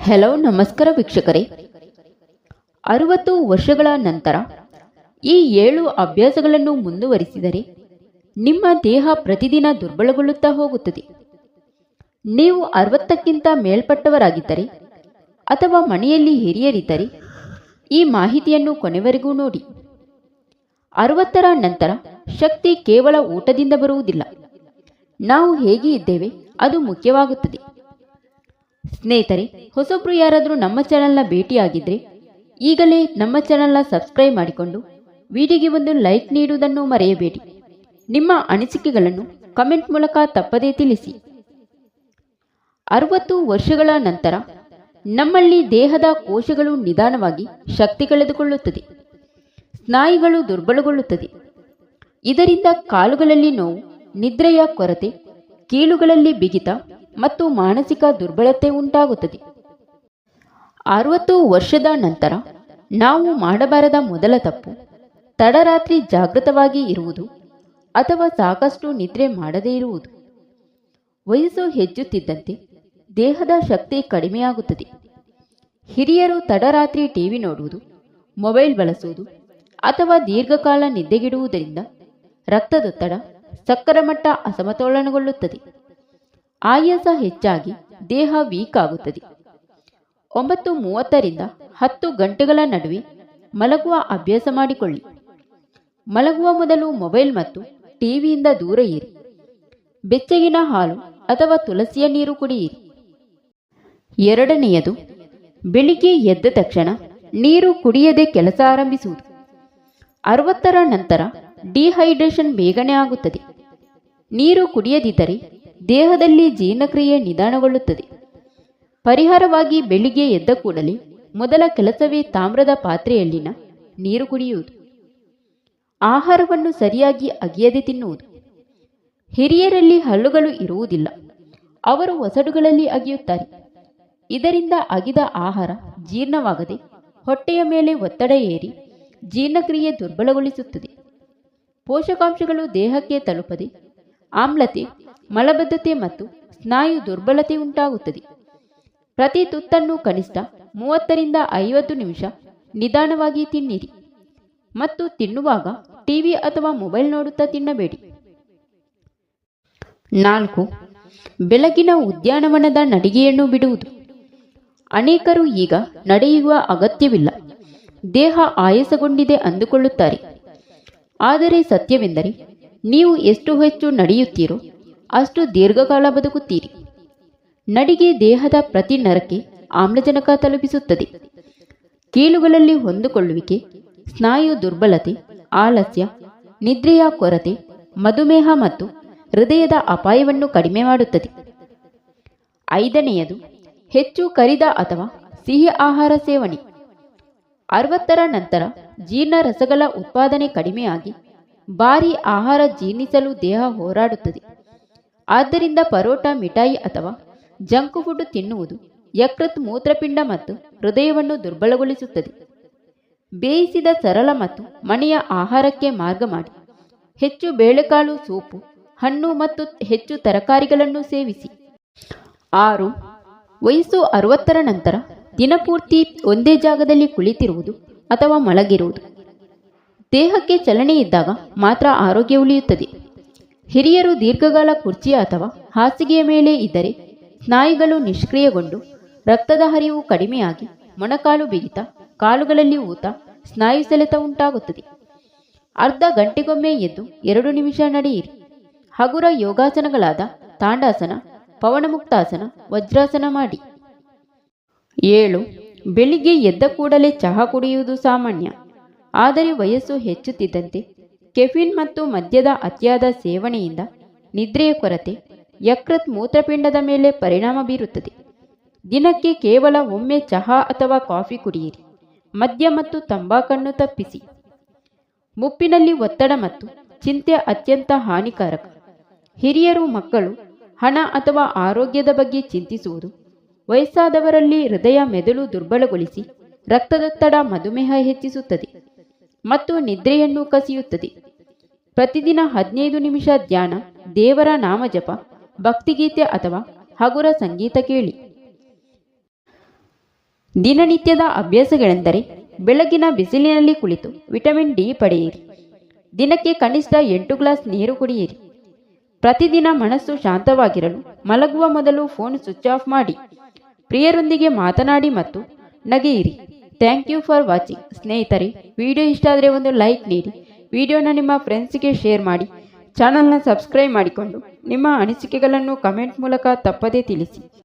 Hello ನಮಸ್ಕಾರ ವೀಕ್ಷಕರೇ. 60 ವರ್ಷಗಳ ನಂತರ ಈ 7 ಅಭ್ಯಾಸಗಳನ್ನು ಮುಂದುವರಿಸಿದರೆ ನಿಮ್ಮ ದೇಹ ಪ್ರತಿದಿನ ದುರ್ಬಲಗೊಳ್ಳುತ್ತಾ ಹೋಗುತ್ತದೆ. ನೀವು 60ಕ್ಕಿಂತ ಮೇಲ್ಪಟ್ಟವರಾಗಿದ್ದರೆ ಅಥವಾ ಮನೆಯಲ್ಲಿ ಹಿರಿಯರಿದ್ದರೆ ಈ ಮಾಹಿತಿಯನ್ನು ಕೊನೆವರೆಗೂ ನೋಡಿ. 60ರ ನಂತರ ಶಕ್ತಿ ಕೇವಲ ಊಟದಿಂದ ಬರುವುದಿಲ್ಲ, ನಾವು ಹೇಗೆ ಇದ್ದೇವೆ ಅದು ಮುಖ್ಯವಾಗುತ್ತದೆ. ಸ್ನೇಹಿತರೆ, ಹೊಸಬ್ರು ಯಾರಾದರೂ ನಮ್ಮ ಚಾನೆಲ್ನ ಭೇಟಿಯಾಗಿದ್ದರೆ ಈಗಲೇ ನಮ್ಮ ಚಾನೆಲ್ನ ಸಬ್ಸ್ಕ್ರೈಬ್ ಮಾಡಿಕೊಂಡು ವಿಡಿಯೋಗೆ ಒಂದು ಲೈಕ್ ನೀಡುವುದನ್ನು ಮರೆಯಬೇಡಿ. ನಿಮ್ಮ ಅನಿಸಿಕೆಗಳನ್ನು ಕಮೆಂಟ್ ಮೂಲಕ ತಪ್ಪದೇ ತಿಳಿಸಿ. 60 ವರ್ಷಗಳ ನಂತರ ನಮ್ಮಲ್ಲಿ ದೇಹದ ಕೋಶಗಳು ನಿಧಾನವಾಗಿ ಶಕ್ತಿ ಕಳೆದುಕೊಳ್ಳುತ್ತದೆ, ಸ್ನಾಯುಗಳು ದುರ್ಬಲಗೊಳ್ಳುತ್ತದೆ. ಇದರಿಂದ ಕಾಲುಗಳಲ್ಲಿ ನೋವು, ನಿದ್ರೆಯ ಕೊರತೆ, ಕೀಲುಗಳಲ್ಲಿ ಬಿಗಿತ ಮತ್ತು ಮಾನಸಿಕ ದುರ್ಬಲತೆ ಉಂಟಾಗುತ್ತದೆ. 60 ವರ್ಷದ ನಂತರ ನಾವು ಮಾಡಬಾರದ ಮೊದಲ ತಪ್ಪು ತಡರಾತ್ರಿ ಜಾಗೃತವಾಗಿ ಇರುವುದು ಅಥವಾ ಸಾಕಷ್ಟು ನಿದ್ರೆ ಮಾಡದೇ ಇರುವುದು. ವಯಸ್ಸು ಹೆಚ್ಚುತ್ತಿದ್ದಂತೆ ದೇಹದ ಶಕ್ತಿ ಕಡಿಮೆಯಾಗುತ್ತದೆ. ಹಿರಿಯರು ತಡರಾತ್ರಿ ಟಿವಿ ನೋಡುವುದು, ಮೊಬೈಲ್ ಬಳಸುವುದು ಅಥವಾ ದೀರ್ಘಕಾಲ ನಿದ್ದೆಗೆಡುವುದರಿಂದ ರಕ್ತದೊತ್ತಡ, ಸಕ್ಕರೆ ಮಟ್ಟ ಅಸಮತೋಲನಗೊಳ್ಳುತ್ತದೆ. ಆಯಾಸ ಹೆಚ್ಚಾಗಿ ದೇಹ ವೀಕ್ ಆಗುತ್ತದೆ. 9:30 ರಿಂದ 10 ಗಂಟೆಗಳ ನಡುವೆ ಮಲಗುವ ಅಭ್ಯಾಸ ಮಾಡಿಕೊಳ್ಳಿ. ಮಲಗುವ ಮೊದಲು ಮೊಬೈಲ್ ಮತ್ತು ಟಿವಿಯಿಂದ ದೂರ ಇರಿ. ಬೆಚ್ಚಗಿನ ಹಾಲು ಅಥವಾ ತುಳಸಿಯ ನೀರು ಕುಡಿಯಿರಿ. ಎರಡನೆಯದು, ಬೆಳಿಗ್ಗೆ ಎದ್ದ ತಕ್ಷಣ ನೀರು ಕುಡಿಯದೆ ಕೆಲಸ ಆರಂಭಿಸುವುದು. 60ರ ನಂತರ ಡಿಹೈಡ್ರೇಷನ್ ಬೇಗನೆ ಆಗುತ್ತದೆ. ನೀರು ಕುಡಿಯದಿದ್ದರೆ ದೇಹದಲ್ಲಿ ಜೀರ್ಣಕ್ರಿಯೆ ನಿಧಾನಗೊಳ್ಳುತ್ತದೆ. ಪರಿಹಾರವಾಗಿ ಬೆಳಿಗ್ಗೆ ಎದ್ದ ಕೂಡಲೇ ಮೊದಲ ಕೆಲಸವೇ ತಾಮ್ರದ ಪಾತ್ರೆಯಲ್ಲಿನ ನೀರು ಕುಡಿಯುವುದು. ಆಹಾರವನ್ನು ಸರಿಯಾಗಿ ಅಗಿಯದೆ ತಿನ್ನುವುದು. ಹಿರಿಯರಲ್ಲಿ ಹಲ್ಲುಗಳು ಇರುವುದಿಲ್ಲ, ಅವರು ಒಸಡುಗಳಲ್ಲಿ ಅಗಿಯುತ್ತಾರೆ. ಇದರಿಂದ ಅಗಿದ ಆಹಾರ ಜೀರ್ಣವಾಗದೆ ಹೊಟ್ಟೆಯ ಮೇಲೆ ಒತ್ತಡ ಏರಿ ಜೀರ್ಣಕ್ರಿಯೆ ದುರ್ಬಲಗೊಳಿಸುತ್ತದೆ. ಪೋಷಕಾಂಶಗಳು ದೇಹಕ್ಕೆ ತಲುಪದೆ ಆಮ್ಲತೆ, ಮಲಬದ್ಧತೆ ಮತ್ತು ಸ್ನಾಯು ದುರ್ಬಲತೆ ಉಂಟಾಗುತ್ತದೆ. ಪ್ರತಿ ತುತ್ತನ್ನು ಕನಿಷ್ಠ 30 ರಿಂದ 50 ನಿಮಿಷ ನಿಧಾನವಾಗಿ ತಿನ್ನಿರಿ ಮತ್ತು ತಿನ್ನುವಾಗ ಟಿವಿ ಅಥವಾ ಮೊಬೈಲ್ ನೋಡುತ್ತಾ ತಿನ್ನಬೇಡಿ. 4. ಬೆಳಗಿನ ಉದ್ಯಾನವನದ ನಡಿಗೆಯನ್ನು ಬಿಡುವುದು. ಅನೇಕರು ಈಗ ನಡೆಯುವ ಅಗತ್ಯವಿಲ್ಲ, ದೇಹ ಆಯಾಸಗೊಂಡಿದೆ ಅಂದುಕೊಳ್ಳುತ್ತಾರೆ. ಆದರೆ ಸತ್ಯವೆಂದರೆ ನೀವು ಎಷ್ಟು ಹೆಚ್ಚು ನಡೆಯುತ್ತೀರೋ ಅಷ್ಟು ದೀರ್ಘಕಾಲ ಬದುಕುತ್ತೀರಿ. ನಡಿಗೆ ದೇಹದ ಪ್ರತಿ ನರಕ್ಕೆ ಆಮ್ಲಜನಕ ತಲುಪಿಸುತ್ತದೆ. ಕೀಲುಗಳಲ್ಲಿ ಹೊಂದಿಕೊಳ್ಳುವಿಕೆ, ಸ್ನಾಯು ದುರ್ಬಲತೆ, ಆಲಸ್ಯ, ನಿದ್ರೆಯ ಕೊರತೆ, ಮಧುಮೇಹ ಮತ್ತು ಹೃದಯದ ಅಪಾಯವನ್ನು ಕಡಿಮೆ ಮಾಡುತ್ತದೆ. 5ನೇಯದು, ಹೆಚ್ಚು ಕರಿದ ಅಥವಾ ಸಿಹಿ ಆಹಾರ ಸೇವನೆ. 60ರ ನಂತರ ಜೀರ್ಣರಸಗಳ ಉತ್ಪಾದನೆ ಕಡಿಮೆಯಾಗಿ ಭಾರೀ ಆಹಾರ ಜೀರ್ಣಿಸಲು ದೇಹ ಹೋರಾಡುತ್ತದೆ. ಆದ್ದರಿಂದ ಪರೋಟ, ಮಿಠಾಯಿ ಅಥವಾ ಜಂಕ್ ಫುಡ್ ತಿನ್ನುವುದು ಯಕೃತ್, ಮೂತ್ರಪಿಂಡ ಮತ್ತು ಹೃದಯವನ್ನು ದುರ್ಬಲಗೊಳಿಸುತ್ತದೆ. ಬೇಯಿಸಿದ ಸರಳ ಮತ್ತು ಮನೆಯ ಆಹಾರಕ್ಕೆ ಮಾರ್ಗ ಮಾಡಿ. ಹೆಚ್ಚು ಬೇಳೆಕಾಳು, ಸೂಪು, ಹಣ್ಣು ಮತ್ತು ಹೆಚ್ಚು ತರಕಾರಿಗಳನ್ನು ಸೇವಿಸಿ. 6. ವಯಸ್ಸು 60ರ ನಂತರ ದಿನಪೂರ್ತಿ ಒಂದೇ ಜಾಗದಲ್ಲಿ ಕುಳಿತಿರುವುದು ಅಥವಾ ಮಲಗಿರುವುದು. ದೇಹಕ್ಕೆ ಚಲನೆ ಇದ್ದಾಗ ಮಾತ್ರ ಆರೋಗ್ಯ ಉಳಿಯುತ್ತದೆ. ಹಿರಿಯರು ದೀರ್ಘಕಾಲ ಕುರ್ಚಿ ಅಥವಾ ಹಾಸಿಗೆಯ ಮೇಲೆ ಇದ್ದರೆ ಸ್ನಾಯುಗಳು ನಿಷ್ಕ್ರಿಯಗೊಂಡು ರಕ್ತದ ಹರಿವು ಕಡಿಮೆಯಾಗಿ ಮೊಣಕಾಲು ಬಿಗಿತ, ಕಾಲುಗಳಲ್ಲಿ ಊತ, ಸ್ನಾಯು ಸೆಳೆತ ಉಂಟಾಗುತ್ತದೆ. ಅರ್ಧ ಗಂಟೆಗೊಮ್ಮೆ ಎದ್ದು 2 ನಿಮಿಷ ನಡೆಯಿರಿ. ಹಗುರ ಯೋಗಾಸನಗಳಾದ ತಾಂಡಾಸನ, ಪವನಮುಕ್ತಾಸನ, ವಜ್ರಾಸನ ಮಾಡಿ. 7. ಬೆಳಿಗ್ಗೆ ಎದ್ದ ಕೂಡಲೇ ಚಹಾ ಕುಡಿಯುವುದು ಸಾಮಾನ್ಯ. ಆದರೆ ವಯಸ್ಸು ಹೆಚ್ಚುತ್ತಿದ್ದಂತೆ ಕೆಫಿನ್ ಮತ್ತು ಮದ್ಯದ ಅತಿಯಾದ ಸೇವನೆಯಿಂದ ನಿದ್ರೆಯ ಕೊರತೆ, ಯಕೃತ್, ಮೂತ್ರಪಿಂಡದ ಮೇಲೆ ಪರಿಣಾಮ ಬೀರುತ್ತದೆ. ದಿನಕ್ಕೆ ಕೇವಲ ಒಮ್ಮೆ ಚಹಾ ಅಥವಾ ಕಾಫಿ ಕುಡಿಯಿರಿ. ಮದ್ಯ ಮತ್ತು ತಂಬಾಕನ್ನು ತಪ್ಪಿಸಿ. ಮುಪ್ಪಿನಲ್ಲಿ ಒತ್ತಡ ಮತ್ತು ಚಿಂತೆ ಅತ್ಯಂತ ಹಾನಿಕಾರಕ. ಹಿರಿಯರು, ಮಕ್ಕಳು ಹಣ ಅಥವಾ ಆರೋಗ್ಯದ ಬಗ್ಗೆ ಚಿಂತಿಸುವುದು ವಯಸ್ಸಾದವರಲ್ಲಿ ಹೃದಯ, ಮೆದುಳು ದುರ್ಬಲಗೊಳಿಸಿ ರಕ್ತದೊತ್ತಡ, ಮಧುಮೇಹ ಹೆಚ್ಚಿಸುತ್ತದೆ ಮತ್ತು ನಿದ್ರೆಯನ್ನು ಕಸಿಯುತ್ತದೆ. ಪ್ರತಿದಿನ 15 ನಿಮಿಷ ಧ್ಯಾನ, ದೇವರ ನಾಮಜಪ, ಭಕ್ತಿಗೀತೆ ಅಥವಾ ಹಗುರ ಸಂಗೀತ ಕೇಳಿ. ದಿನನಿತ್ಯದ ಅಭ್ಯಾಸಗಳೆಂದರೆ ಬೆಳಗಿನ ಬಿಸಿಲಿನಲ್ಲಿ ಕುಳಿತು ವಿಟಮಿನ್ ಡಿ ಪಡೆಯಿರಿ. ದಿನಕ್ಕೆ ಕನಿಷ್ಠ 8 ಗ್ಲಾಸ್ ನೀರು ಕುಡಿಯಿರಿ. ಪ್ರತಿದಿನ ಮನಸ್ಸು ಶಾಂತವಾಗಿರಲು ಮಲಗುವ ಮೊದಲು ಫೋನ್ ಸ್ವಿಚ್ ಆಫ್ ಮಾಡಿ. ಪ್ರಿಯರೊಂದಿಗೆ ಮಾತನಾಡಿ ಮತ್ತು ನಗೆಯಿರಿ. Thank you for watching. ಸ್ನೇಹಿತರೆ, ವಿಡಿಯೋ ಇಷ್ಟ ಆದರೆ ಒಂದು ಲೈಕ್ ನೀಡಿ, ವಿಡಿಯೋನ ನಿಮ್ಮ ಫ್ರೆಂಡ್ಸ್ಗೆ ಶೇರ್ ಮಾಡಿ, ಚಾನಲ್ನ ಸಬ್ಸ್ಕ್ರೈಬ್ ಮಾಡಿಕೊಂಡು ನಿಮ್ಮ ಅನಿಸಿಕೆಗಳನ್ನು ಕಮೆಂಟ್ ಮೂಲಕ ತಪ್ಪದೇ ತಿಳಿಸಿ.